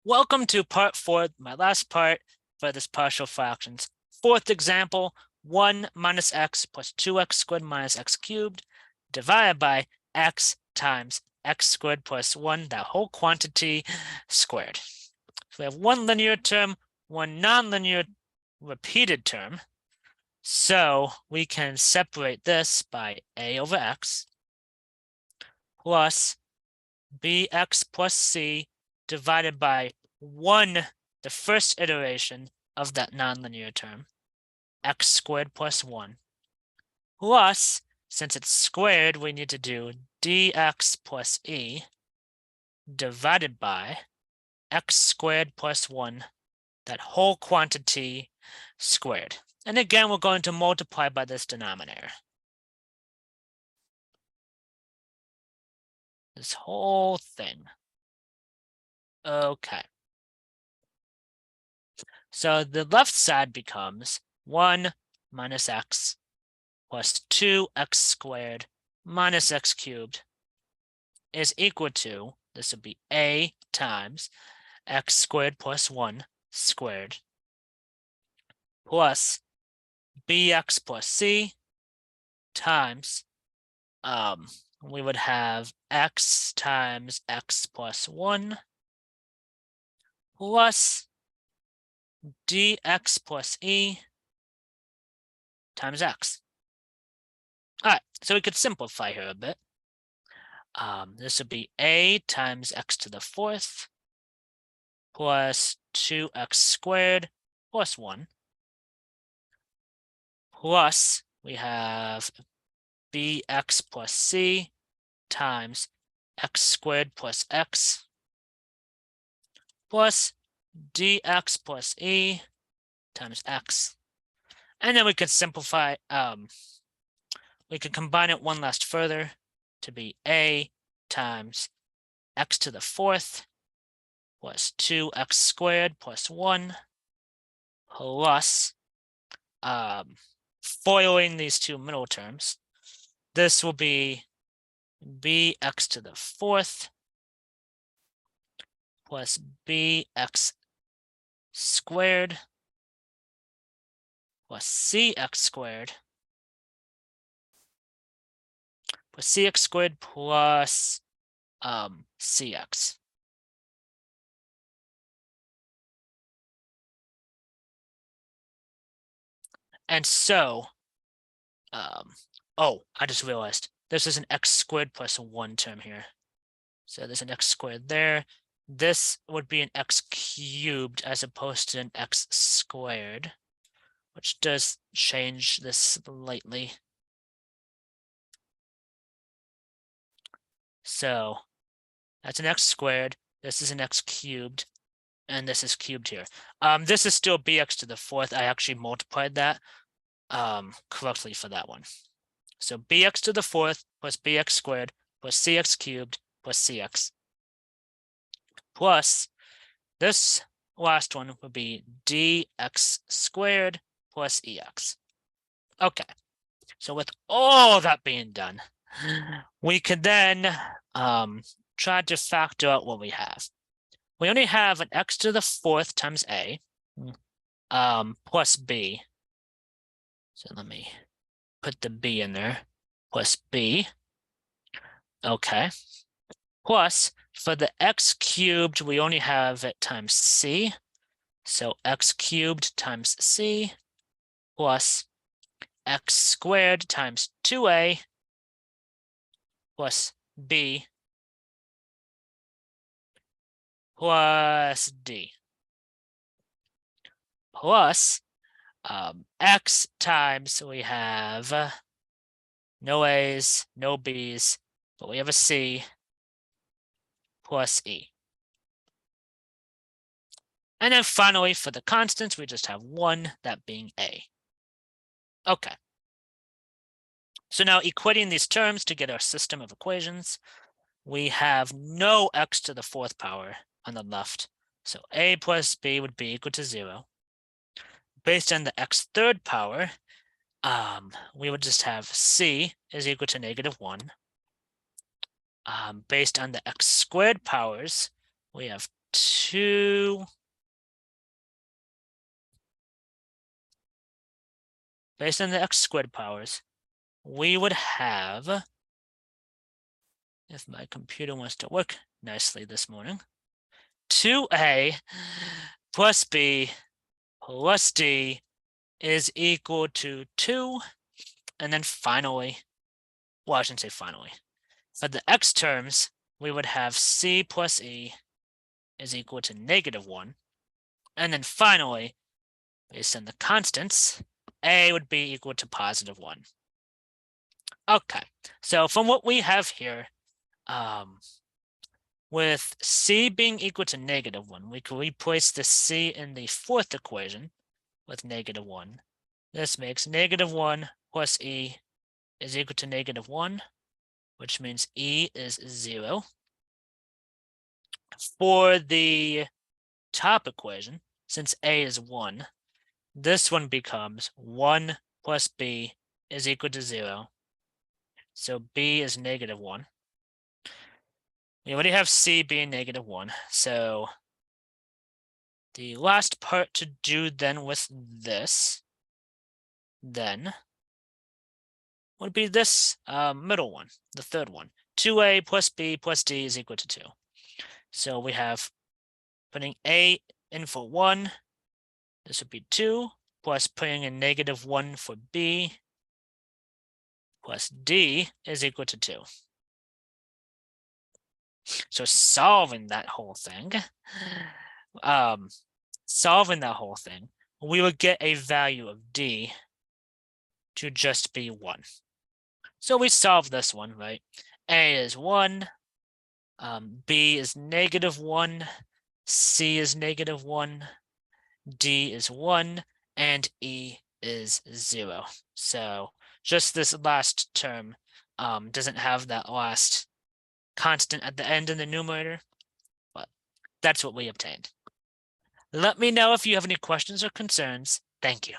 Welcome to part 4, my last part for this partial fractions. Fourth example, 1 minus x plus 2x squared minus x cubed divided by x times x squared plus 1, that whole quantity squared. So we have one linear term, one nonlinear repeated term. So we can separate this by a over x plus bx plus c divided by 1, the first iteration of that nonlinear term, x squared plus 1, plus, since it's squared, we need to do dx plus e divided by x squared plus 1, that whole quantity squared. And again, we're going to multiply by this denominator. This whole thing. Okay. So the left side becomes 1 minus x plus 2x squared minus x cubed is equal to, this would be a times x squared plus 1 squared plus bx plus c times, we would have x times x plus 1 plus dx plus e times x. All right, so we could simplify here a bit. This would be a times x to the fourth plus 2x squared plus 1 plus we have bx plus c times x squared plus x plus dx plus e times x. And then we could simplify, we could combine it one last further to be a times x to the fourth plus 2x squared plus 1 plus, foiling these two middle terms, this will be bx to the fourth plus bx squared plus cx squared plus cx squared plus cx. And so, oh, I just realized this is an x squared plus 1 term here. So there's an x squared there. This would be an x cubed as opposed to an x squared, which does change this slightly. So that's an x squared, this is an x cubed, and this is cubed here. This is still bx to the fourth. I actually multiplied that correctly for that one. So bx to the fourth plus bx squared plus cx cubed plus cx. Plus this last one would be dx squared plus ex. Okay, so with all that being done, we could then try to factor out what we have. We only have an x to the fourth times a plus b. So let me put the b in there, plus b. Okay. Plus, for the x cubed, we only have it times c. So x cubed times c plus x squared times 2a plus b plus d plus x times, we have no a's, no b's, but we have a c plus e. And then finally, for the constants, we just have 1, that being a. Okay. So now equating these terms to get our system of equations, we have no x to the fourth power on the left. So a plus b would be equal to 0. Based on the x third power, we would just have c is equal to -1. Based on the x squared powers, we have 2 based on the x squared powers, we would have, if my computer wants to work nicely this morning, 2a plus b plus d is equal to 2. And then finally, well, I shouldn't say finally. For the x terms, we would have c plus e is equal to -1. And then finally, based on the constants, a would be equal to +1. Okay, so from what we have here, with c being equal to -1, we can replace the c in the fourth equation with -1. This makes -1 plus e is equal to -1, which means e is 0. For the top equation, since a is 1, this one becomes 1 plus b is equal to 0. So b is -1. We already have c being -1, so the last part to do then with this then would be this middle one, the third one. 2a plus b plus d is equal to 2. So we have putting a in for 1, this would be 2, plus putting in -1 for b, plus d is equal to 2. So solving that whole thing, we would get a value of d to just be 1. So we solve this one, right? A is 1, b is -1, c is -1, d is 1, and e is 0. So just this last term doesn't have that last constant at the end in the numerator, but that's what we obtained. Let me know if you have any questions or concerns. Thank you.